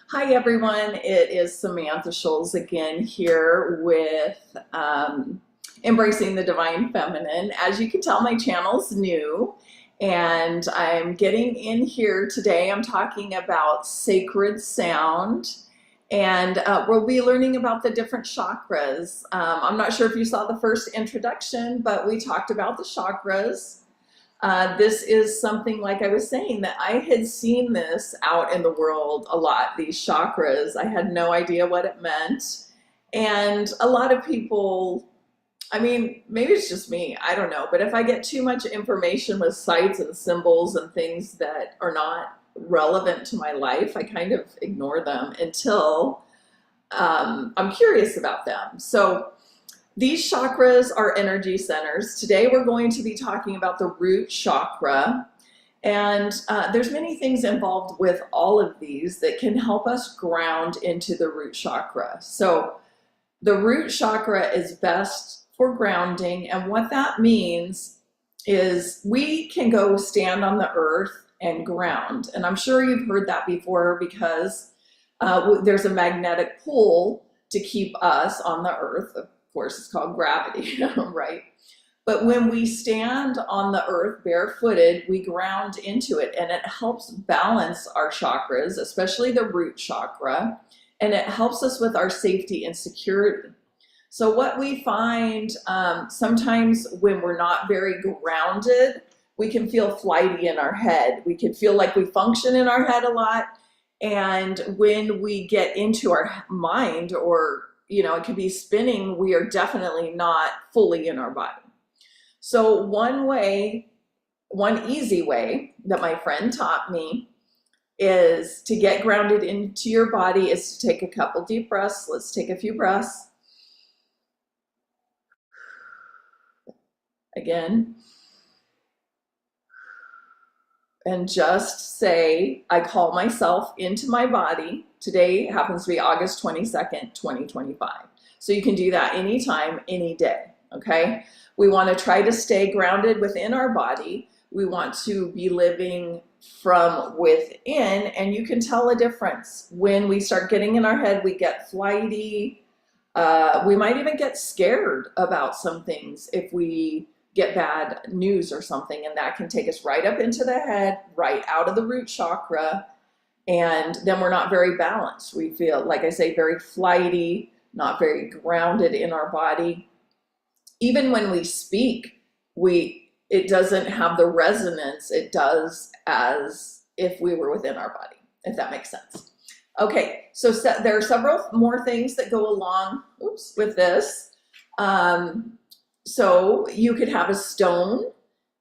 Hi everyone, it is Samantha Scholes again here with Embracing the Divine Feminine. As you can tell, my channel's new and I'm getting in here today. I'm talking about sacred sound and we'll be learning about the different chakras. I'm not sure if you saw the first introduction, but we talked about the chakras. This is something, like I was saying, that I had seen this out in the world a lot, these chakras. I had no idea what it meant. And a lot of people, I mean, maybe it's just me, I don't know. But if I get too much information with sights and symbols and things that are not relevant to my life, I kind of ignore them until I'm curious about them. So these chakras are energy centers. Today we're going to be talking about the root chakra. And there's many things involved with all of these that can help us ground into the root chakra. So the root chakra is best for grounding. And what that means is we can go stand on the earth and ground. And I'm sure you've heard that before because there's a magnetic pull to keep us on the earth. Of course, it's called gravity, right? But when we stand on the earth barefooted, we ground into it and it helps balance our chakras, especially the root chakra, and it helps us with our safety and security. So what we find sometimes when we're not very grounded, we can feel flighty in our head. We can feel like we function in our head a lot. And when we get into our mind, or it could be spinning, we are definitely not fully in our body. So one easy way that my friend taught me is to get grounded into your body is to take a couple deep breaths. Let's take a few breaths. Again. And just say, I call myself into my body. Today happens to be August 22nd, 2025. So you can do that anytime, any day, okay? We want to try to stay grounded within our body. We want to be living from within, and you can tell a difference. When we start getting in our head, we get flighty. We might even get scared about some things if we get bad news or something, and that can take us right up into the head, right out of the root chakra, and then we're not very balanced. We feel, like I say, very flighty, not very grounded in our body. Even when we speak, it doesn't have the resonance it does as if we were within our body, if that makes sense. Okay, so there are several more things that go along with this. So you could have a stone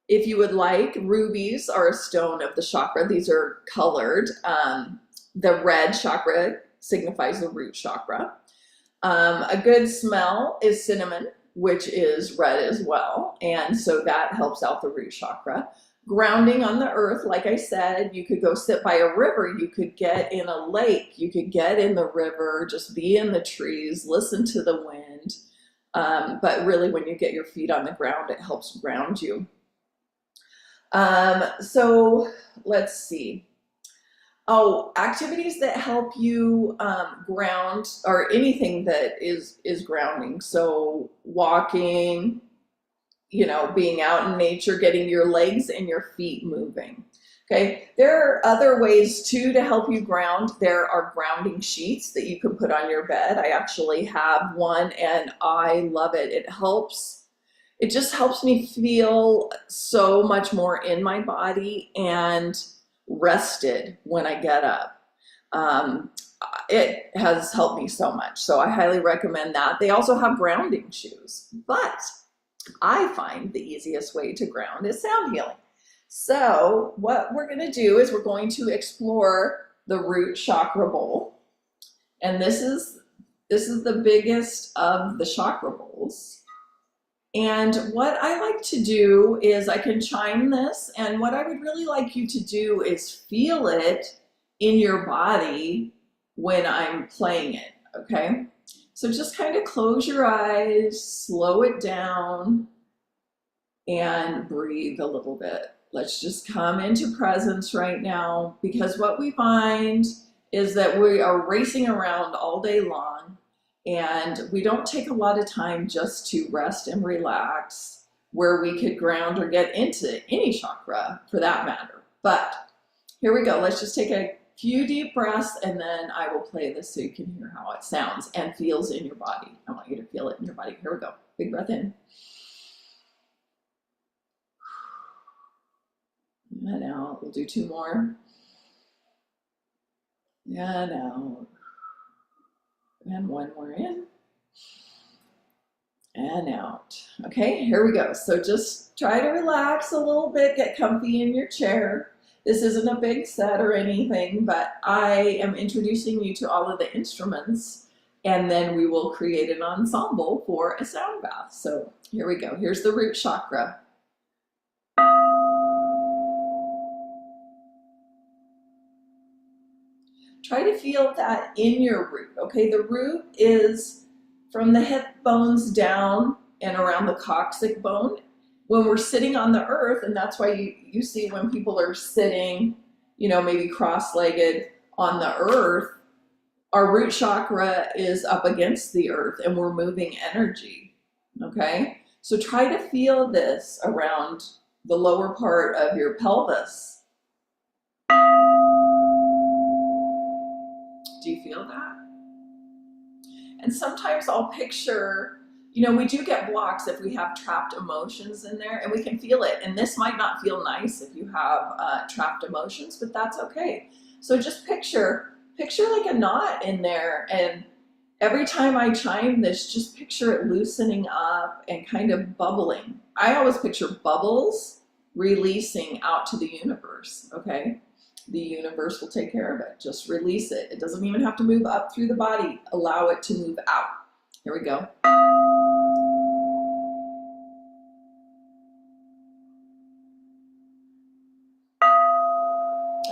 if you would like. Rubies are a stone of the chakra. These are colored. The red chakra signifies the root chakra. A good smell is cinnamon, which is red as well. And so that helps out the root chakra. Grounding on the earth, like I said, you could go sit by a river. You could get in a lake. You could get in the river, just be in the trees, listen to the wind. But really, when you get your feet on the ground, it helps ground you. So let's see. Oh, activities that help you ground, or anything that is grounding. So walking, being out in nature, getting your legs and your feet moving. Okay, there are other ways too to help you ground. There are grounding sheets that you can put on your bed. I actually have one and I love it. It just helps me feel so much more in my body and rested when I get up. It has helped me so much. So I highly recommend that. They also have grounding shoes, but I find the easiest way to ground is sound healing. So what we're going to do is we're going to explore the root chakra bowl. And this is the biggest of the chakra bowls. And what I like to do is I can chime this, and what I would really like you to do is feel it in your body when I'm playing it, okay? So just kind of close your eyes, slow it down, and breathe a little bit. Let's just come into presence right now, because what we find is that we are racing around all day long and we don't take a lot of time just to rest and relax, where we could ground or get into any chakra for that matter. But here we go. Let's just take a few deep breaths and then I will play this so you can hear how it sounds and feels in your body. I want you to feel it in your body. Here we go. Big breath in. And out. We'll do 2 more. And out. And 1 more in. And out. Okay, here we go. So just try to relax a little bit, get comfy in your chair. This isn't a big set or anything, but I am introducing you to all of the instruments, and then we will create an ensemble for a sound bath. So here we go. Here's the root chakra. Try to feel that in your root, okay? The root is from the hip bones down and around the coccyx bone. When we're sitting on the earth, and that's why you see when people are sitting, you know, maybe cross-legged on the earth, our root chakra is up against the earth and we're moving energy, okay? So try to feel this around the lower part of your pelvis. Do you feel that? And sometimes I'll picture, you know, we do get blocks if we have trapped emotions in there, and we can feel it. And this might not feel nice if you have trapped emotions, but that's okay. So just picture like a knot in there, and every time I chime this, just picture it loosening up and kind of bubbling. I always picture bubbles releasing out to the universe, okay? The universe will take care of it. Just release it. It doesn't even have to move up through the body. Allow it to move out. Here we go.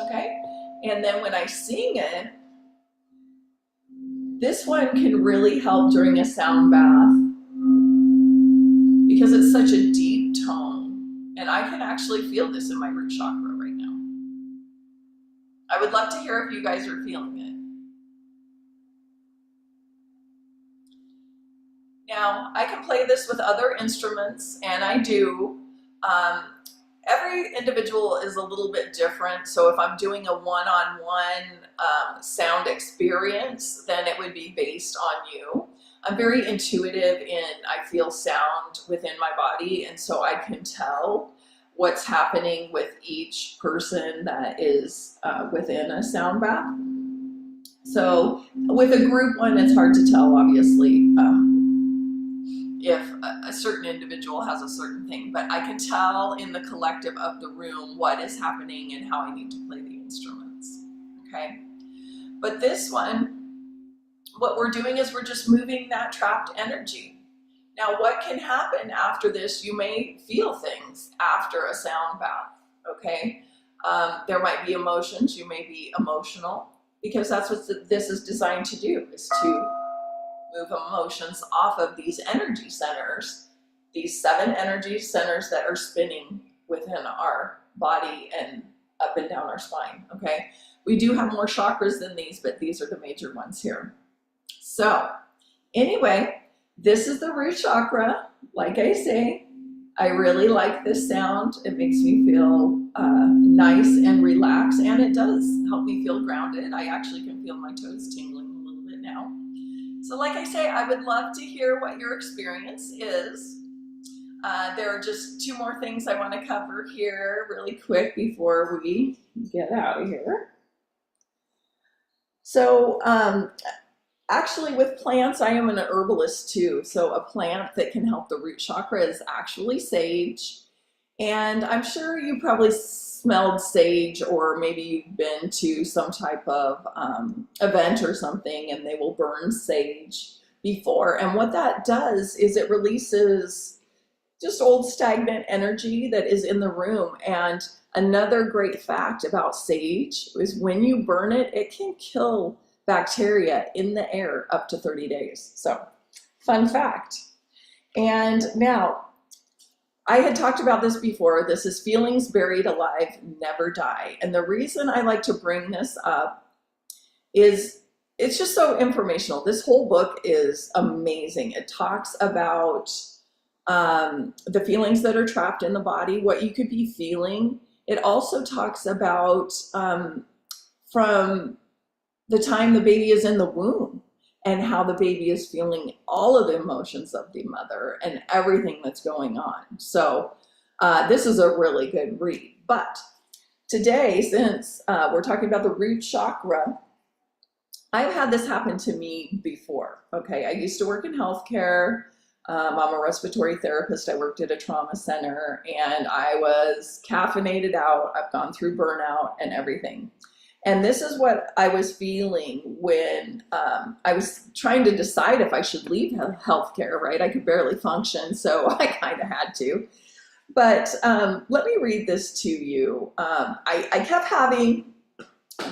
Okay? And then when I sing it, this one can really help during a sound bath because it's such a deep tone. And I can actually feel this in my root chakra right now. I would love to hear if you guys are feeling it. Now, I can play this with other instruments, and I do. Every individual is a little bit different, so if I'm doing a one-on-one sound experience, then it would be based on you. I'm very intuitive in I feel sound within my body, and so I can tell what's happening with each person that is within a sound bath. So with a group one, it's hard to tell, obviously, if a certain individual has a certain thing, but I can tell in the collective of the room what is happening and how I need to play the instruments, okay? But this one, what we're doing is we're just moving that trapped energy. Now, what can happen after this? You may feel things after a sound bath, okay? There might be emotions. You may be emotional, because that's what this is designed to do, is to move emotions off of these energy centers, these 7 energy centers that are spinning within our body and up and down our spine, okay? We do have more chakras than these, but these are the major ones here. So anyway, this is the root chakra. Like I say, I really like this sound. It makes me feel nice and relaxed, and it does help me feel grounded. I actually can feel my toes tingling a little bit now. So like I say, I would love to hear what your experience is. There are just 2 more things I want to cover here really quick before we get out of here. So actually with plants, I am an herbalist too. So a plant that can help the root chakra is actually sage. And I'm sure you probably smelled sage, or maybe you've been to some type of event or something and they will burn sage before. And what that does is it releases just old stagnant energy that is in the room. And another great fact about sage is when you burn it, it can kill bacteria in the air up to 30 days. So fun fact. And now, I had talked about this before. This is feelings buried alive, never die. And the reason I like to bring this up is, it's just so informational. This whole book is amazing. It talks about the feelings that are trapped in the body, what you could be feeling. It also talks about from the time the baby is in the womb and how the baby is feeling all of the emotions of the mother and everything that's going on. So this is a really good read. But today, since we're talking about the root chakra, I've had this happen to me before. Okay, I used to work in healthcare. I'm a respiratory therapist. I worked at a trauma center and I was caffeinated out. I've gone through burnout and everything. And this is what I was feeling when I was trying to decide if I should leave healthcare, right? I could barely function, so I kind of had to. But let me read this to you. I kept having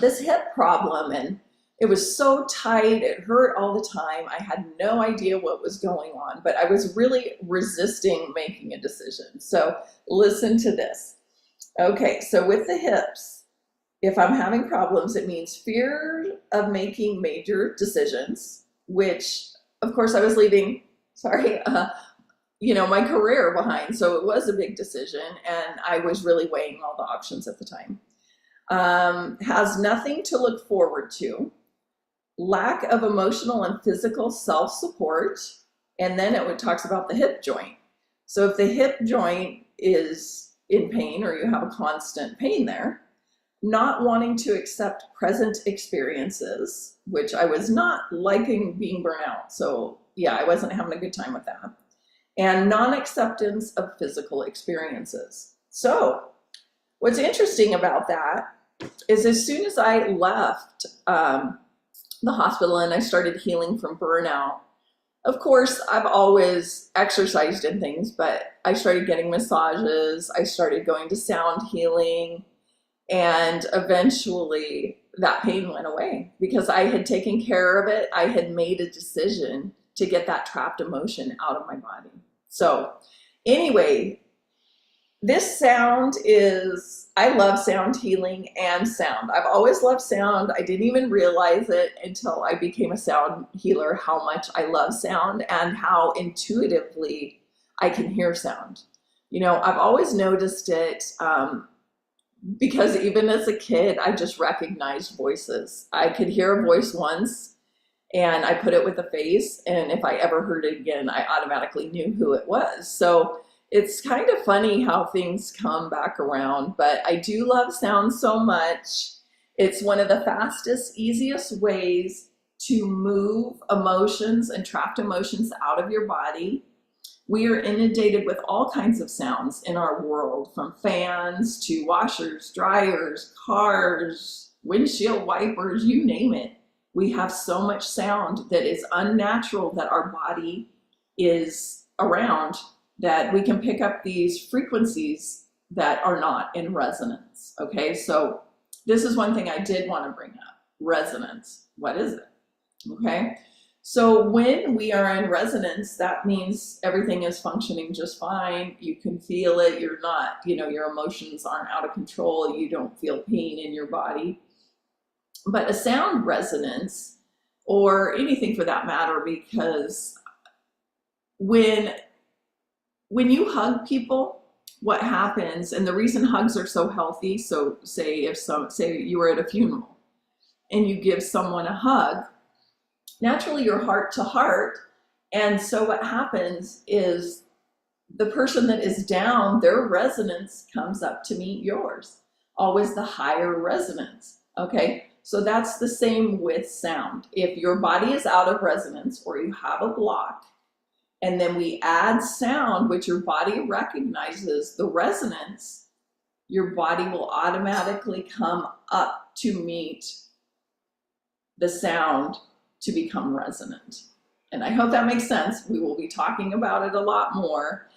this hip problem and it was so tight, it hurt all the time. I had no idea what was going on, but I was really resisting making a decision. So listen to this. Okay, so with the hips, if I'm having problems, it means fear of making major decisions, which of course I was leaving, my career behind. So it was a big decision and I was really weighing all the options at the time. Has nothing to look forward to, lack of emotional and physical self-support. And then it talks about the hip joint. So if the hip joint is in pain or you have a constant pain there, not wanting to accept present experiences, which I was not liking being burnt out. So yeah, I wasn't having a good time with that. And non-acceptance of physical experiences. So what's interesting about that is as soon as I left the hospital and I started healing from burnout, of course, I've always exercised and things, but I started getting massages. I started going to sound healing. And eventually that pain went away because I had taken care of it. I had made a decision to get that trapped emotion out of my body. So anyway, this sound is, I love sound healing and sound. I've always loved sound. I didn't even realize it until I became a sound healer, how much I love sound and how intuitively I can hear sound. I've always noticed it, because even as a kid, I just recognized voices. I could hear a voice once and I put it with a face, and if I ever heard it again, I automatically knew who it was. So it's kind of funny how things come back around, but I do love sound so much. It's one of the fastest, easiest ways to move emotions and trapped emotions out of your body. We are inundated with all kinds of sounds in our world, from fans to washers, dryers, cars, windshield wipers, you name it. We have so much sound that is unnatural that our body is around, that we can pick up these frequencies that are not in resonance. Okay, so this is one thing I did want to bring up. Resonance. What is it? Okay. So when we are in resonance, that means everything is functioning just fine. You can feel it. You're not, your emotions aren't out of control. You don't feel pain in your body. But a sound resonance, or anything for that matter, because when you hug people, what happens, and the reason hugs are so healthy, so say you were at a funeral and you give someone a hug, naturally you're heart to heart. And so what happens is the person that is down, their resonance comes up to meet yours, always the higher resonance. Okay, so that's the same with sound. If your body is out of resonance or you have a block, and then we add sound, which your body recognizes the resonance, your body will automatically come up to meet the sound to become resonant. And I hope that makes sense. We will be talking about it a lot more.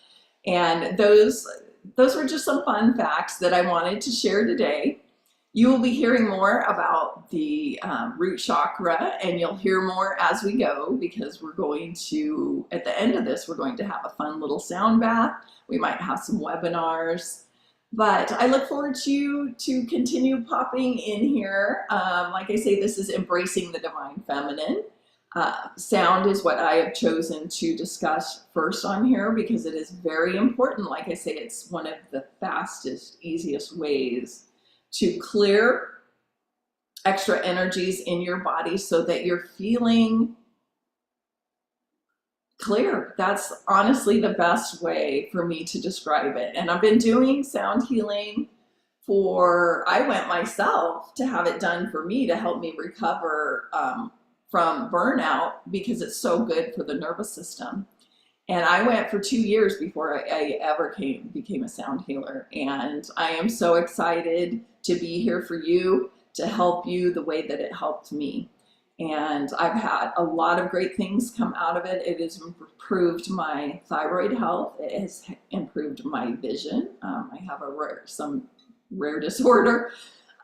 And those were just some fun facts that I wanted to share today. You will be hearing more about the root chakra, and you'll hear more as we go, because we're going to, at the end of this, we're going to have a fun little sound bath. We might have some webinars. But I look forward to continue popping in here. Like I say, this is embracing the divine feminine. Sound is what I have chosen to discuss first on here because it is very important. Like I say, it's one of the fastest, easiest ways to clear extra energies in your body so that you're feeling clear. That's honestly the best way for me to describe it. And I've been doing sound healing I went myself to have it done for me to help me recover from burnout because it's so good for the nervous system. And I went for 2 years before I ever became a sound healer. And I am so excited to be here for you, to help you the way that it helped me. And I've had a lot of great things come out of it. It has improved my thyroid health. It has improved my vision. I have some rare disorder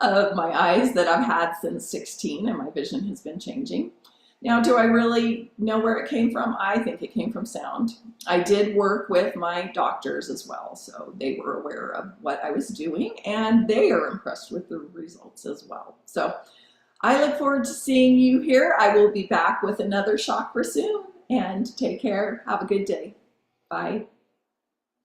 of my eyes that I've had since 16, and my vision has been changing. Now, do I really know where it came from? I think it came from sound. I did work with my doctors as well, so they were aware of what I was doing, and they are impressed with the results as well. So I look forward to seeing you here. I will be back with another chakra soon, and take care. Have a good day. Bye.